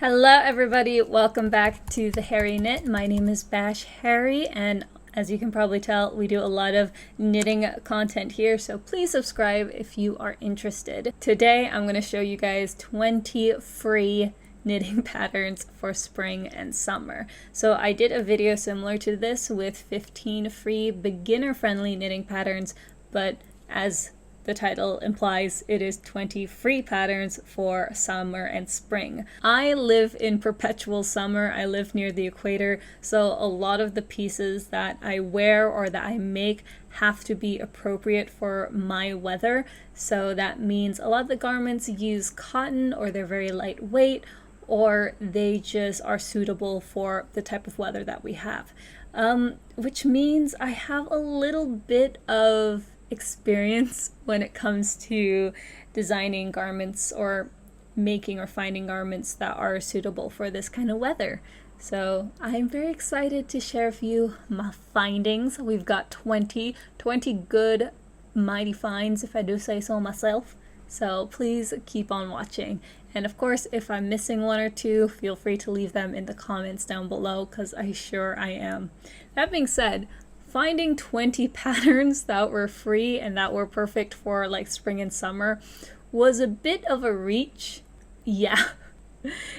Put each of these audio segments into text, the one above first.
Hello everybody, welcome back to the Harry Knit. My name is Bash Harry, and as you can probably tell, we do a lot of knitting content here, so please subscribe if you are interested. Today I'm going to show you guys 20 free knitting patterns for spring and summer. So I did a video similar to this with 15 free beginner-friendly knitting patterns, but as the title implies, it is 20 free patterns for summer and spring. I live in perpetual summer. I live near the equator, so a lot of the pieces that I wear or that I make have to be appropriate for my weather. So that means a lot of the garments use cotton, or they're very lightweight, or they just are suitable for the type of weather that we have. Which means I have a little bit of experience when it comes to designing garments or making or finding garments that are suitable for this kind of weather. So I'm very excited to share with you my findings. We've got 20 good mighty finds, if I do say so myself. So please keep on watching. And of course, if I'm missing one or two, feel free to leave them in the comments down below, because I am. That being said, finding 20 patterns that were free and that were perfect for like spring and summer was a bit of a reach. Yeah,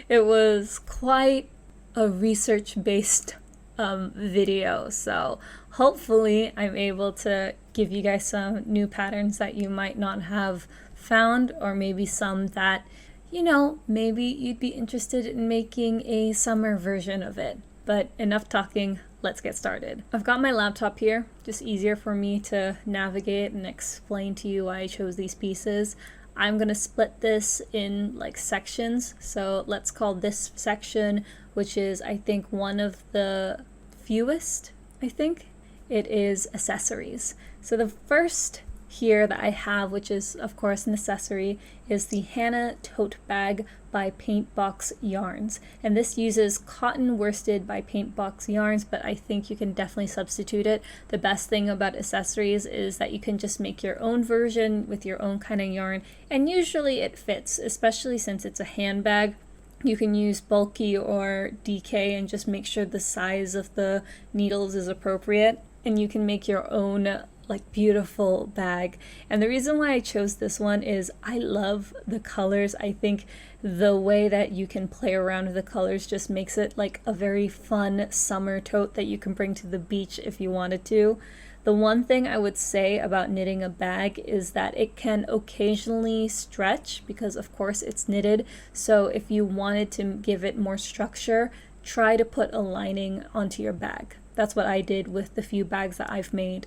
it was quite a research-based video, so hopefully I'm able to give you guys some new patterns that you might not have found, or maybe some that, you know, maybe you'd be interested in making a summer version of it. But enough talking, let's get started. I've got my laptop here, just easier for me to navigate and explain to you why I chose these pieces. I'm gonna split this in like sections, so let's call this section, which is I think one of the fewest, it is accessories. So the first here that I have, which is of course an accessory, is the Hannah tote bag by Paintbox Yarns, and this uses cotton worsted by Paintbox Yarns, but I think you can definitely substitute it. The best thing about accessories is that you can just make your own version with your own kind of yarn, and usually it fits, especially since it's a handbag. You can use bulky or DK and just make sure the size of the needles is appropriate, and you can make your own like beautiful bag. And the reason why I chose this one is I love the colors. I think the way that you can play around with the colors just makes it like a very fun summer tote that you can bring to the beach if you wanted to. The one thing I would say about knitting a bag is that it can occasionally stretch because of course it's knitted. So if you wanted to give it more structure, try to put a lining onto your bag. That's what I did with the few bags that I've made.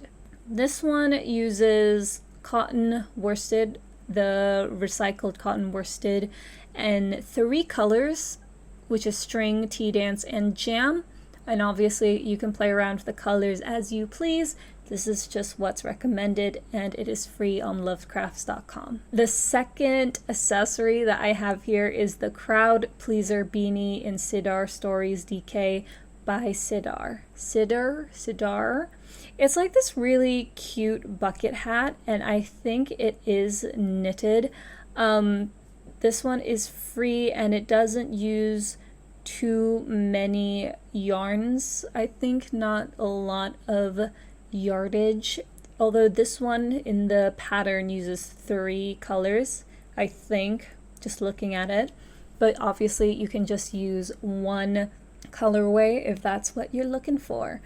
This one uses cotton worsted, the recycled cotton worsted, and 3 colors, which is string, tea dance, and jam. And obviously you can play around with the colors as you please. This is just what's recommended, and it is free on lovecrafts.com. The second accessory that I have here is the Crowd Pleaser Beanie in Sidar Stories DK by Sidar. Sidar. It's like this really cute bucket hat, and I think it is knitted. This one is free, and it doesn't use too many yarns. I think not a lot of yardage, although this one in the pattern uses 3 colors, I think, just looking at it. But obviously you can just use one colorway if that's what you're looking for.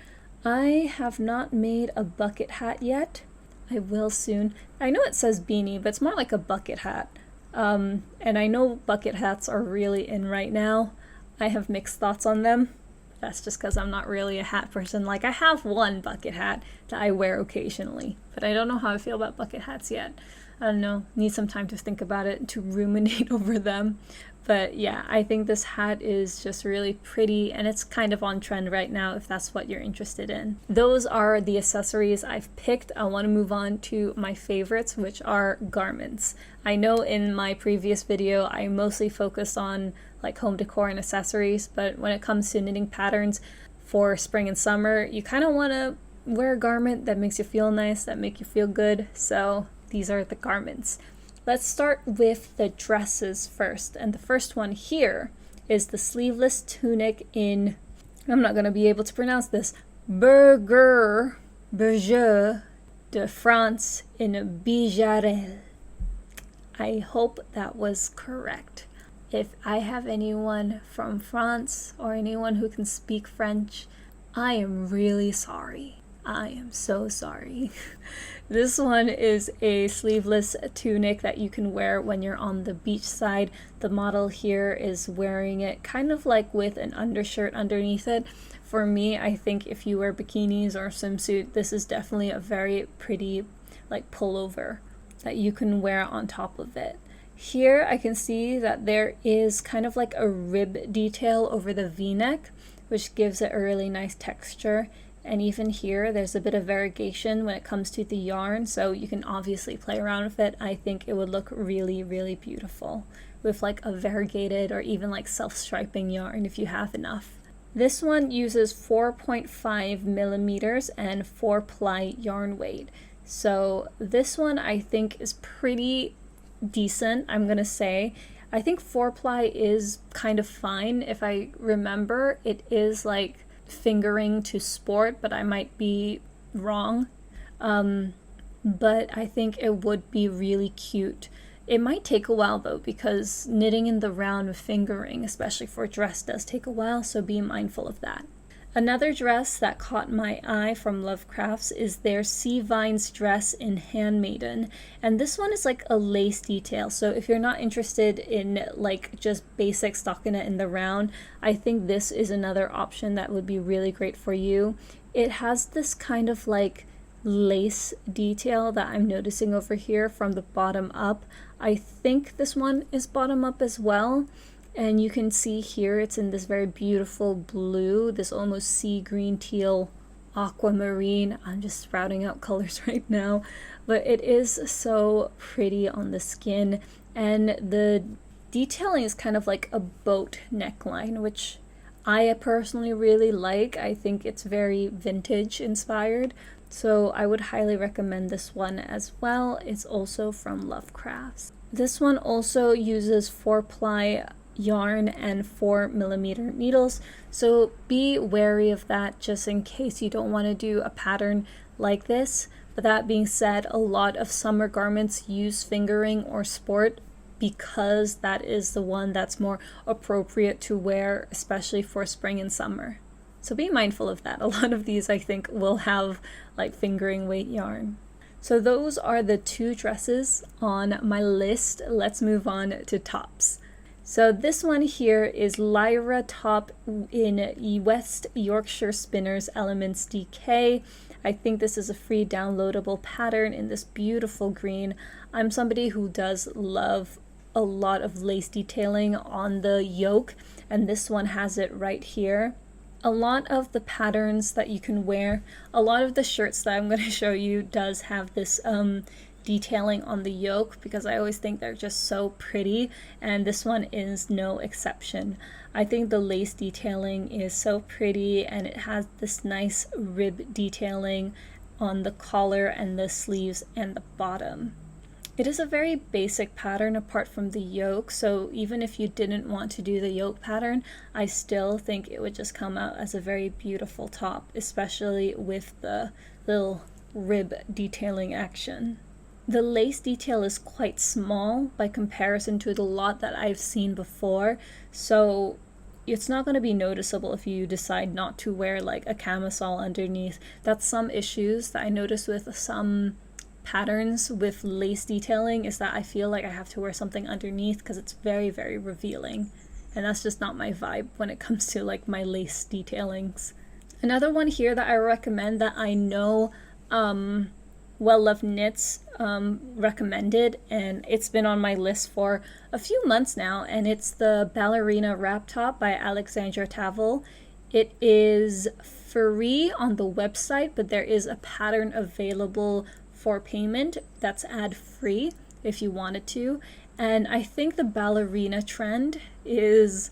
I have not made a bucket hat yet. I will soon. I know it says beanie, but it's more like a bucket hat. And I know bucket hats are really in right now. I have mixed thoughts on them. That's just because I'm not really a hat person. Like, I have one bucket hat that I wear occasionally, but I don't know how I feel about bucket hats yet. I don't know, need some time to think about it, to ruminate over them. But yeah, I think this hat is just really pretty, and it's kind of on trend right now if that's what you're interested in. Those are the accessories I've picked. I want to move on to my favorites, which are garments. I know in my previous video I mostly focused on like home decor and accessories, but when it comes to knitting patterns for spring and summer, you kind of want to wear a garment that makes you feel nice, that make you feel good. So these are the garments. Let's start with the dresses first, and the first one here is the sleeveless tunic in, I'm not going to be able to pronounce this, Berger de France in Bijarel. I hope that was correct. If I have anyone from France or anyone who can speak French, I am really sorry. I am so sorry. This one is a sleeveless tunic that you can wear when you're on the beach side. The model here is wearing it kind of like with an undershirt underneath it. For me, I think if you wear bikinis or a swimsuit, this is definitely a very pretty like pullover that you can wear on top of it. Here I can see that there is kind of like a rib detail over the v-neck, which gives it a really nice texture. And even here there's a bit of variegation when it comes to the yarn, so you can obviously play around with it. I think it would look really, really beautiful with like a variegated or even like self-striping yarn if you have enough. This one uses 4.5 millimeters and 4-ply yarn weight. So this one I think is pretty decent, I'm gonna say. I think 4-ply is kind of fine. If I remember, it is like fingering to sport, but I might be wrong. But I think it would be really cute. It might take a while though, because knitting in the round with fingering, especially for a dress, does take a while, so be mindful of that. Another dress that caught my eye from Love Crafts is their Sea Vines dress in Handmaiden. And this one is like a lace detail. So if you're not interested in like just basic stockinette in the round, I think this is another option that would be really great for you. It has this kind of like lace detail that I'm noticing over here from the bottom up. I think this one is bottom up as well. And you can see here it's in this very beautiful blue, this almost sea green, teal, aquamarine. I'm just sprouting out colors right now, but it is so pretty on the skin. And the detailing is kind of like a boat neckline, which I personally really like. I think it's very vintage inspired. So I would highly recommend this one as well. It's also from Love Crafts. This one also uses 4-ply yarn and 4mm needles, so be wary of that just in case you don't want to do a pattern like this. But that being said, a lot of summer garments use fingering or sport because that is the one that's more appropriate to wear, especially for spring and summer. So be mindful of that. A lot of these I think will have like fingering weight yarn. So those are the 2 dresses on my list. Let's move on to tops. So this one here is Lyra top in West Yorkshire Spinners Elements DK. I think this is a free downloadable pattern in this beautiful green. I'm somebody who does love a lot of lace detailing on the yoke, and this one has it right here. A lot of the patterns that you can wear, a lot of the shirts that I'm going to show you does have this detailing on the yoke, because I always think they're just so pretty, and this one is no exception. I think the lace detailing is so pretty, and it has this nice rib detailing on the collar and the sleeves and the bottom. It is a very basic pattern apart from the yoke, so even if you didn't want to do the yoke pattern, I still think it would just come out as a very beautiful top, especially with the little rib detailing action. The lace detail is quite small by comparison to the lot that I've seen before, so it's not going to be noticeable if you decide not to wear like a camisole underneath. That's some issues that I notice with some patterns with lace detailing, is that I feel like I have to wear something underneath because it's very, very revealing, and that's just not my vibe when it comes to like my lace detailings. Another one here that I recommend that I know Well Loved Knits recommended, and it's been on my list for a few months now, and it's the Ballerina Wrap Top by Alexandra Tavel. It is free on the website, but there is a pattern available for payment that's ad-free if you wanted to. And I think the ballerina trend is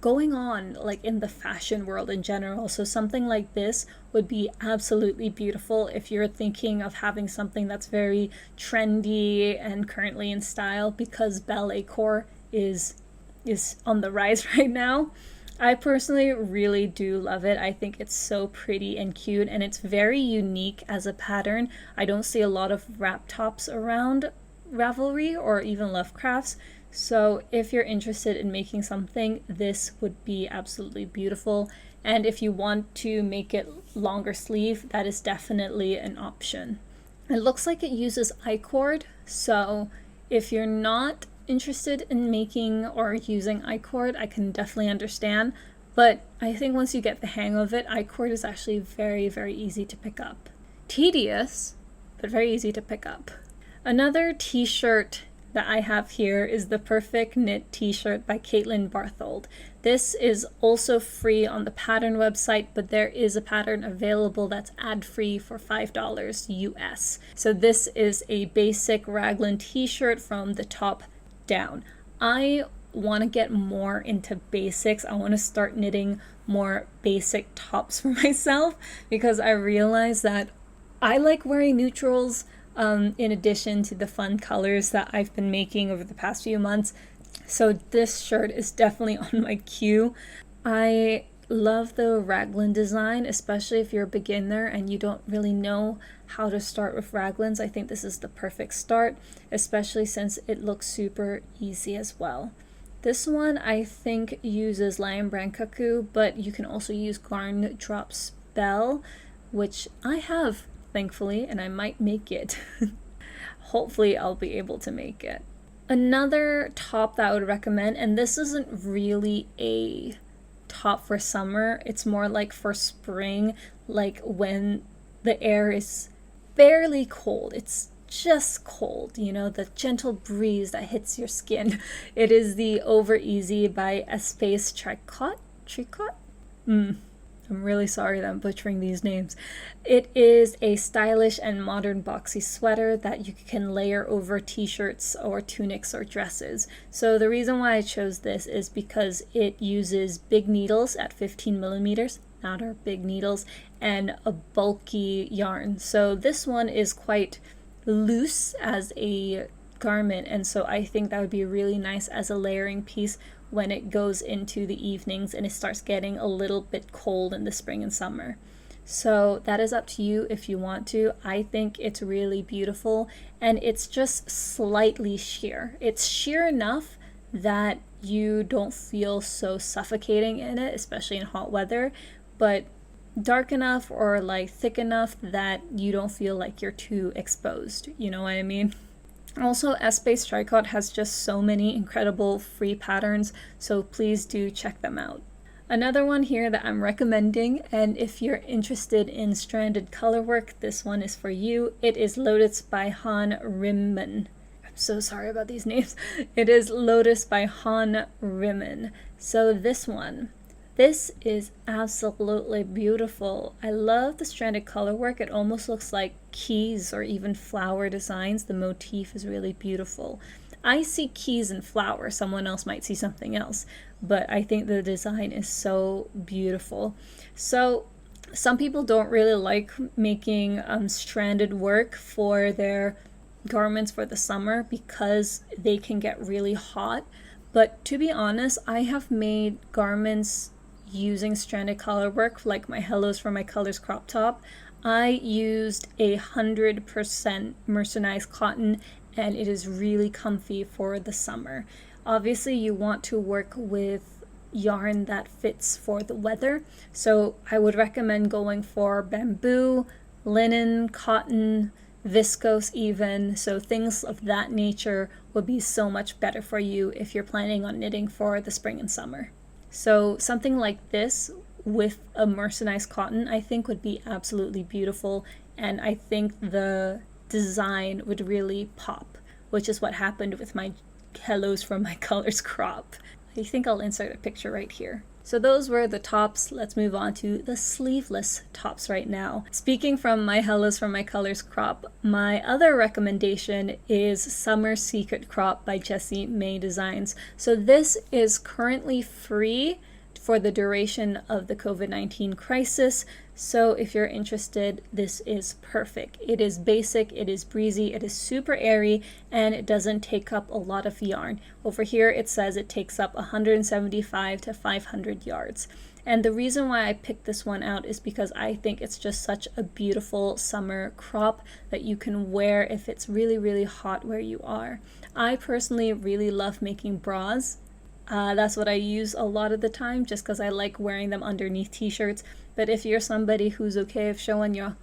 going on like in the fashion world in general, so something like this would be absolutely beautiful if you're thinking of having something that's very trendy and currently in style, because ballet core is is on the rise right now. I personally really do love it. I think it's so pretty and cute, and it's very unique as a pattern. I don't see a lot of wrap tops around Ravelry or even Love Crafts. So if you're interested in making something, this would be absolutely beautiful. And if you want to make it longer sleeve, that is definitely an option. It looks like it uses I-cord, so if you're not interested in making or using I-cord, I can definitely understand. But I think once you get the hang of it, I-cord is actually very, very easy to pick up. Tedious, but very easy to pick up. Another t-shirt that I have here is the Perfect Knit t-shirt by Caitlin Barthold. This is also free on the pattern website, but there is a pattern available that's ad-free for $5 US. So this is a basic raglan t-shirt from the top down. I want to get more into basics. I want to start knitting more basic tops for myself because I realize that I like wearing neutrals in addition to the fun colors that I've been making over the past few months. So this shirt is definitely on my queue. I love the raglan design, especially if you're a beginner and you don't really know how to start with raglans. I think this is the perfect start, especially since it looks super easy as well. This one I think uses Lion Brand Cuckoo, but you can also use Garn Drop Spell, which I have, thankfully, and I might make it. Hopefully I'll be able to make it. Another top that I would recommend, and this isn't really a top for summer, it's more like for spring, like when the air is barely cold. It's just cold, you know, the gentle breeze that hits your skin. It is the Over Easy by Espace Tricot? I'm really sorry that I'm butchering these names. It is a stylish and modern boxy sweater that you can layer over t-shirts or tunics or dresses. So the reason why I chose this is because it uses big needles at 15 millimeters, not our big needles, and a bulky yarn. So this one is quite loose as a garment, and so I think that would be really nice as a layering piece when it goes into the evenings and it starts getting a little bit cold in the spring and summer. So that is up to you if you want to. I think it's really beautiful, and it's just slightly sheer. It's sheer enough that you don't feel so suffocating in it, especially in hot weather, but dark enough or like thick enough that you don't feel like you're too exposed. You know what I mean? Also, Espace Tricot has just so many incredible free patterns, so please do check them out. Another one here that I'm recommending, and if you're interested in stranded color work, this one is for you. It is Lotus by Han Rimmen. I'm so sorry about these names. It is Lotus by Han Rimmen. So this is absolutely beautiful. I love the stranded color work. It almost looks like keys or even flower designs. The motif is really beautiful. I see keys and flowers. Someone else might see something else, but I think the design is so beautiful. So some people don't really like making stranded work for their garments for the summer because they can get really hot. But to be honest, I have made garments using stranded color work, like my Hellos for My Colors crop top. I used 100% mercerized cotton, and it is really comfy for the summer. Obviously, you want to work with yarn that fits for the weather, so I would recommend going for bamboo, linen, cotton, viscose even, so things of that nature would be so much better for you if you're planning on knitting for the spring and summer. So something like this with a mercerized cotton I think would be absolutely beautiful, and I think the design would really pop, which is what happened with my Hellos from My Colors crop. I think I'll insert a picture right here. So those were the tops. Let's move on to the sleeveless tops right now. Speaking from my Hellos from My Colors crop, my other recommendation is Summer Secret Crop by Jessie May Designs. So this is currently free for the duration of the COVID-19 crisis. So if you're interested, this is perfect. It is basic, it is breezy, it is super airy, and it doesn't take up a lot of yarn. Over here it says it takes up 175 to 500 yards. And the reason why I picked this one out is because I think it's just such a beautiful summer crop that you can wear if it's really, really hot where you are. I personally really love making bras. That's what I use a lot of the time just because I like wearing them underneath t-shirts. But if you're somebody who's okay with showing your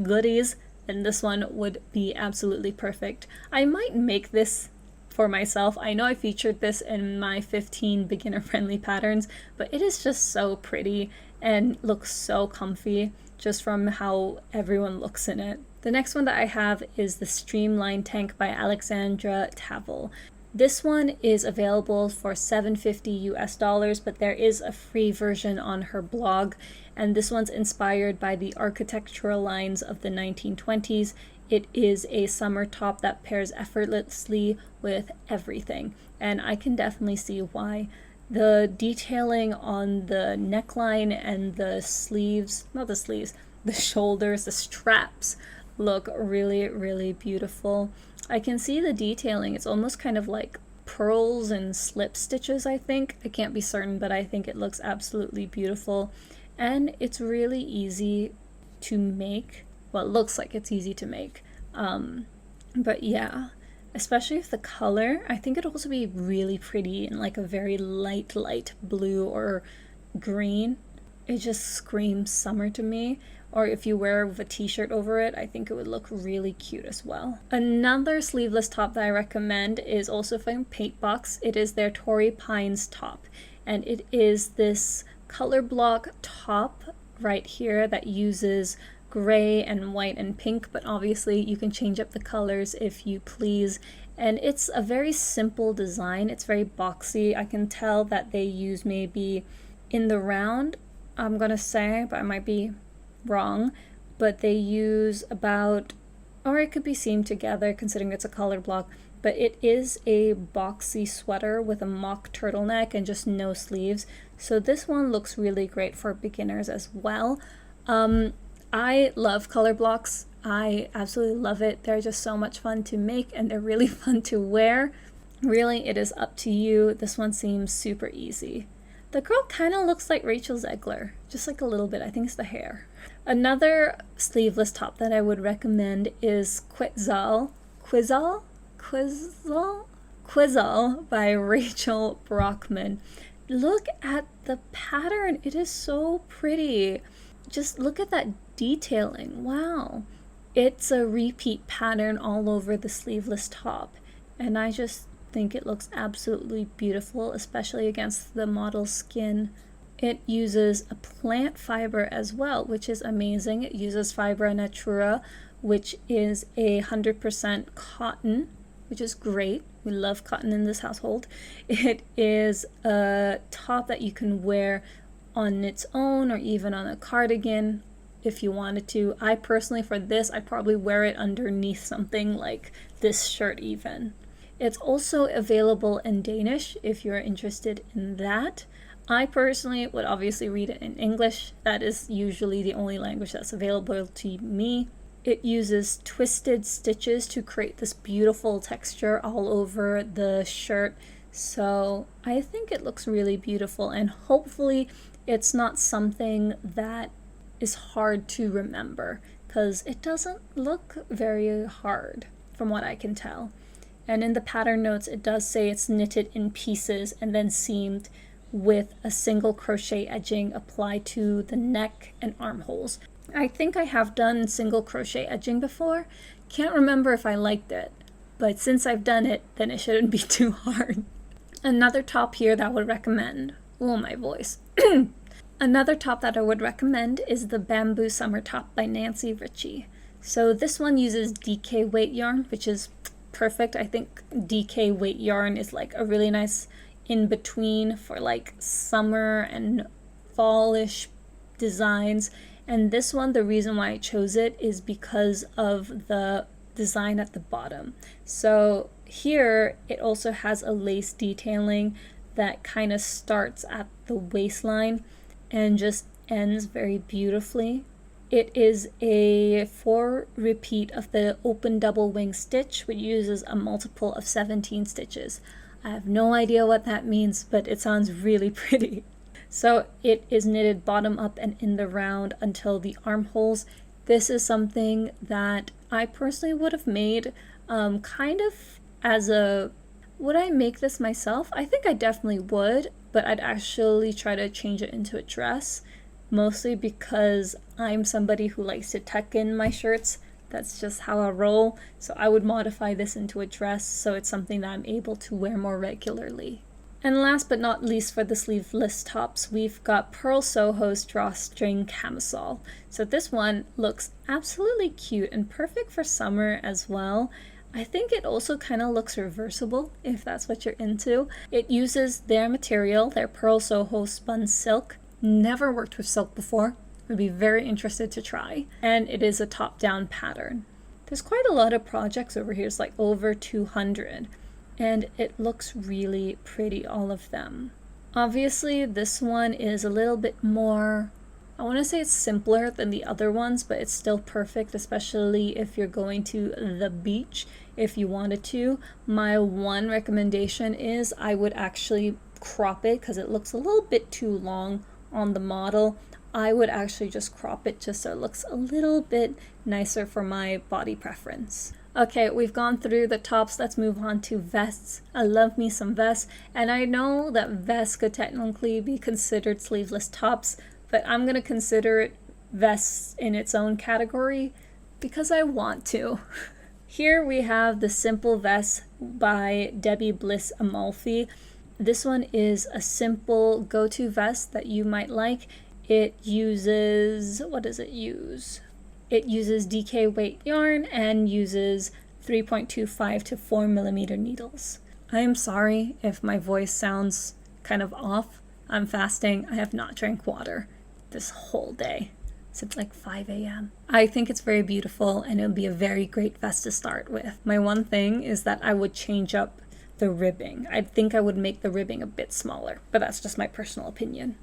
goodies, then this one would be absolutely perfect. I might make this for myself. I know I featured this in my 15 beginner friendly patterns, but it is just so pretty and looks so comfy just from how everyone looks in it. The next one that I have is the Streamline Tank by Alexandra Tavel. This one is available for $7.50 US, but there is a free version on her blog, and this one's inspired by the architectural lines of the 1920s. It is a summer top that pairs effortlessly with everything, and I can definitely see why. The detailing on the neckline and the sleeves, not the sleeves, the shoulders, the straps look really, really beautiful. I can see the detailing. It's almost kind of like pearls and slip stitches, I think. I can't be certain, but I think it looks absolutely beautiful. And it's really easy to make. Well, it looks like it's easy to make. But yeah, especially with the color, I think it'd also be really pretty in like a very light blue or green. It just screams summer to me. Or if you wear with a t-shirt over it, I think it would look really cute as well. Another sleeveless top that I recommend is also from Paintbox. It is their Torrey Pines top. And it is this color block top right here that uses gray and white and pink, but obviously you can change up the colors if you please. And it's a very simple design. It's very boxy. I can tell that they use maybe in the round, I'm gonna say, but I might be wrong, but they use about, or it could be seamed together considering it's a color block, but it is a boxy sweater with a mock turtleneck and just no sleeves. So this one looks really great for beginners as well. I love color blocks. I absolutely love it. They're just so much fun to make and they're really fun to wear. Really, it is up to you. This one seems super easy. The girl kind of looks like Rachel Zegler, just like a little bit. I think it's the hair. Another sleeveless top that I would recommend is Quizzle by Rachel Brockman. Look at the pattern. It is so pretty. Just look at that detailing. Wow. It's a repeat pattern all over the sleeveless top, and I just think it looks absolutely beautiful, especially against the model's skin. It uses a plant fiber as well, which is amazing. It uses fibra natura, which is 100% cotton, which is great. We love cotton in this household. It is a top that you can wear on its own or even on a cardigan if you wanted to. I personally, for this, I probably wear it underneath something like this shirt even. It's also available in Danish if you're interested in that. I personally would obviously read it in English. That is usually the only language that's available to me. It uses twisted stitches to create this beautiful texture all over the shirt. So I think it looks really beautiful, and hopefully it's not something that is hard to remember, because it doesn't look very hard from what I can tell. And in the pattern notes, it does say it's knitted in pieces and then seamed with a single crochet edging applied to the neck and armholes. I think I have done single crochet edging before. Can't remember if I liked it, but since I've done it, then it shouldn't be too hard. Another top here that I would recommend. Oh, my voice. Another top that I would recommend is the Bamboo Summer Top by Nancy Ritchie. So this one uses DK weight yarn, which is perfect. I think DK weight yarn is like a really nice in-between for like summer and fallish designs. And this one, the reason why I chose it is because of the design at the bottom. So here it also has a lace detailing that kind of starts at the waistline and just ends very beautifully. It is a 4 repeat of the open double wing stitch, which uses a multiple of 17 stitches. I have no idea what that means, but it sounds really pretty. So it is knitted bottom up and in the round until the armholes. This is something that I personally would have made kind of as a... Would I make this myself? I think I definitely would, but I'd actually try to change it into a dress. Mostly because I'm somebody who likes to tuck in my shirts. That's just how I roll. So I would modify this into a dress so it's something that I'm able to wear more regularly. And last but not least, for the sleeveless tops, we've got Pearl Soho's drawstring camisole. So this one looks absolutely cute and perfect for summer as well. I think it also kind of looks reversible if that's what you're into. It uses their material, their Pearl Soho spun silk. Never worked with silk before. Would be very interested to try. And it is a top-down pattern. There's quite a lot of projects over here. It's like over 200. And it looks really pretty, all of them. Obviously, this one is a little bit more... I want to say it's simpler than the other ones, but it's still perfect, especially if you're going to the beach, if you wanted to. My one recommendation is I would actually crop it because it looks a little bit too long on the model. I would actually just crop it just so it looks a little bit nicer for my body preference. Okay, we've gone through the tops. Let's move on to vests. I love me some vests, and I know that vests could technically be considered sleeveless tops, but I'm going to consider it vests in its own category because I want to. Here we have the Simple Vest by Debbie Bliss Amalfi. This one is a simple go-to vest that you might like. It uses, what does it use? It uses DK weight yarn and uses 3.25 to 4 millimeter needles. I am sorry if my voice sounds kind of off. I'm fasting. I have not drank water this whole day since like 5 a.m. I think it's very beautiful and it'll be a very great vest to start with. My one thing is that I would change up the ribbing. I think I would make the ribbing a bit smaller, but that's just my personal opinion.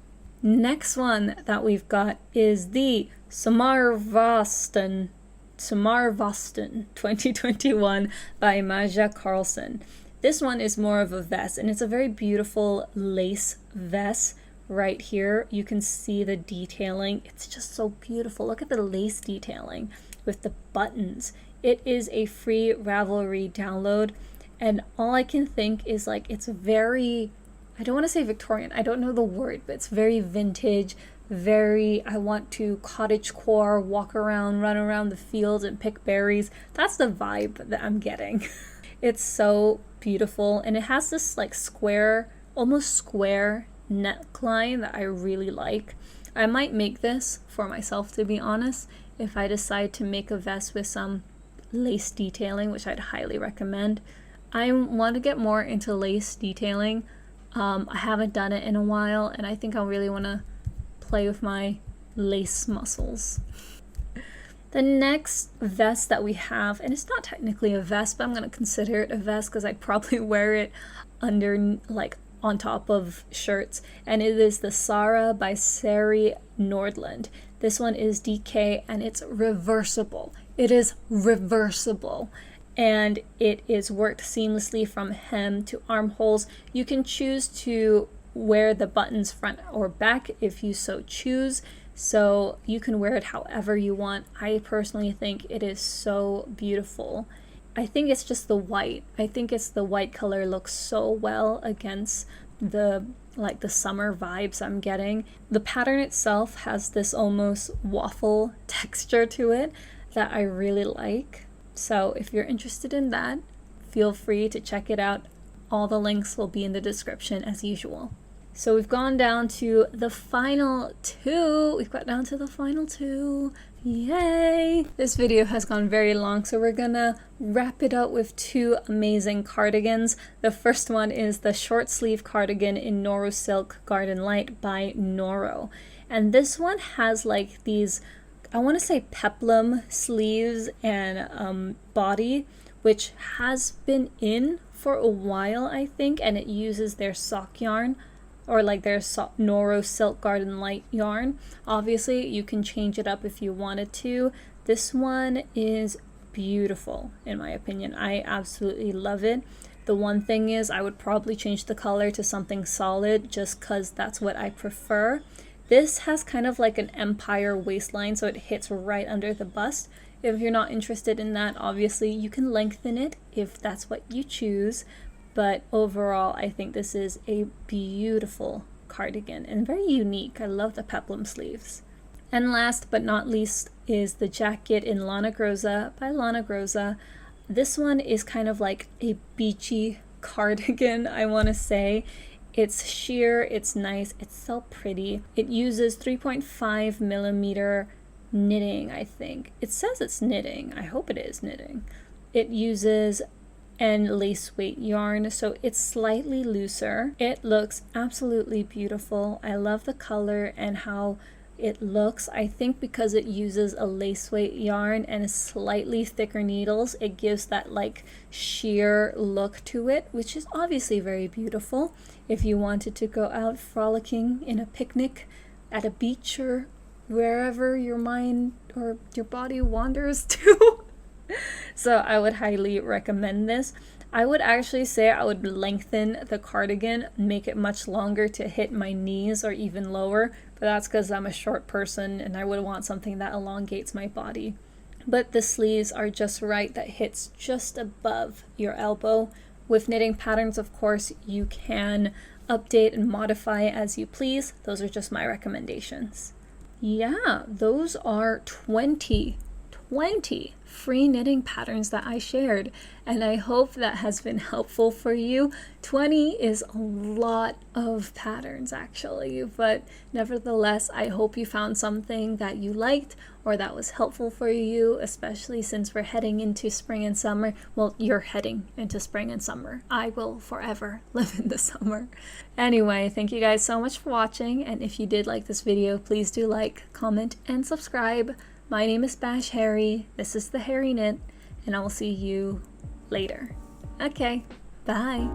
Next one that we've got is the Sommarvasten 2021 by Maja Carlson. This one is more of a vest, and it's a very beautiful lace vest. Right here you can see the detailing. It's just so beautiful. Look at the lace detailing with the buttons. It is a free Ravelry download, and all I can think is like it's very, I don't want to say Victorian, I don't know the word, but it's very vintage, very, I want to cottagecore, walk around, run around the fields and pick berries. That's the vibe that I'm getting. It's so beautiful, and it has this like square, almost square neckline that I really like. I might make this for myself, to be honest, if I decide to make a vest with some lace detailing, which I'd highly recommend. I want to get more into lace detailing. I haven't done it in a while, and I think I really want to play with my lace muscles. The next vest that we have, and it's not technically a vest, but I'm going to consider it a vest because I'd probably wear it under, like, on top of shirts, and it is the Sara by Sari Nordland. This one is DK, and it's reversible. It is reversible, and it is worked seamlessly from hem to armholes. You can choose to wear the buttons front or back if you so choose, so you can wear it however you want. I personally think it is so beautiful. I think it's just the white. I think it's the white color looks so well against the summer vibes I'm getting. The pattern itself has this almost waffle texture to it that I really like. So if you're interested in that, feel free to check it out. All the links will be in the description as usual. So we've gone down to the final two. We've got down to the final two. Yay! This video has gone very long, so we're gonna wrap it up with two amazing cardigans. The first one is the short sleeve cardigan in Noro Silk Garden Light by Noro. And this one has like these, I want to say peplum sleeves and body, which has been in for a while, I think, and it uses their sock yarn, or like their Noro Silk Garden Light yarn. Obviously, you can change it up if you wanted to. This one is beautiful, in my opinion. I absolutely love it. The one thing is I would probably change the color to something solid just because that's what I prefer. This has kind of like an empire waistline, so it hits right under the bust. If you're not interested in that, obviously you can lengthen it if that's what you choose. But overall, I think this is a beautiful cardigan and very unique. I love the peplum sleeves. And last but not least is the jacket in Lana Groza by Lana Groza. This one is kind of like a beachy cardigan, I want to say. It's sheer, it's nice, it's so pretty. It uses 3.5 millimeter knitting, I think. It says it's knitting. I hope it is knitting. It uses and lace weight yarn, so it's slightly looser. It looks absolutely beautiful. I love the color and how it looks. I think because it uses a lace weight yarn and slightly thicker needles, it gives that like sheer look to it, which is obviously very beautiful. If you wanted to go out frolicking in a picnic at a beach or wherever your mind or your body wanders to. So I would highly recommend this. I would actually say I would lengthen the cardigan, make it much longer to hit my knees or even lower, but that's because I'm a short person and I would want something that elongates my body. But the sleeves are just right, that hits just above your elbow. With knitting patterns, of course, you can update and modify as you please. Those are just my recommendations. Yeah, those are 20 free knitting patterns that I shared, and I hope that has been helpful for you. 20 is a lot of patterns actually, but nevertheless, I hope you found something that you liked or that was helpful for you, especially since we're heading into spring and summer. Well, you're heading into spring and summer. I will forever live in the summer. Anyway, thank you guys so much for watching, and if you did like this video, please do like, comment, and subscribe. My name is Bash Harry, this is the Harry Knit, and I will see you later. Okay, bye!